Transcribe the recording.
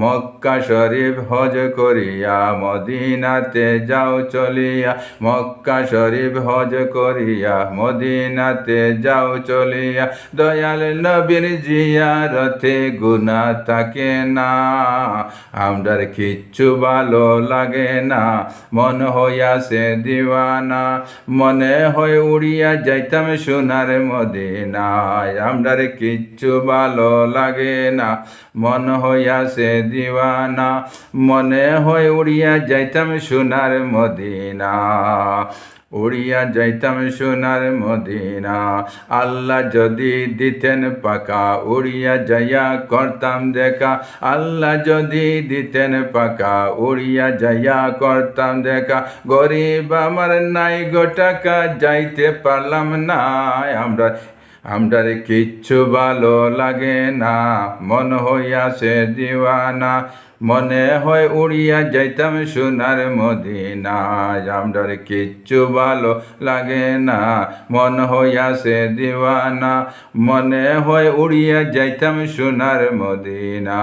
মক্কা শরীফ হজ করিয়া মদিনাতে যাও চলিয়া, মক্কা শরীফ হজ করিয়া মদিনাতে যাও চলিয়া। দয়াল নবীর জিয়ারতে গুনাহ থাকে না, আমরার কিচ্ছু ভালো লাগে না, মন হইয়াছে দিওয়ানা। মনে হয় উড়িয়া যাইতাম সোনার মদিনায়, আমরার কিচ্ছু ভালো লাগে না, মন হইয়াছে দিওয়ানা। মনে হয় উড়িয়া যাইতাম সোনার মদিনা, উড়িয়া যাইতাম সোনার মদিনা। আল্লাহ যদি দিতেন পাকা উড়িয়া যাইয়া করতাম দেখা, আল্লাহ যদি দিতেন পাকা উড়িয়া যাইয়া করতাম দেখা। গরিব আমার নাই গো টাকা যাইতে পারলাম না, আমরার কিচ্ছু ভালো লাগে না, মন হইয়াছে দিওয়ানা। মনে হয় উড়িয়া যাইতাম সোনার মদিনায়, আমরার কিচ্ছু ভালো লাগে না, মন হইয়াছে দিওয়ানা। মনে হয় উড়িয়া যাইতাম সোনার মদিনা।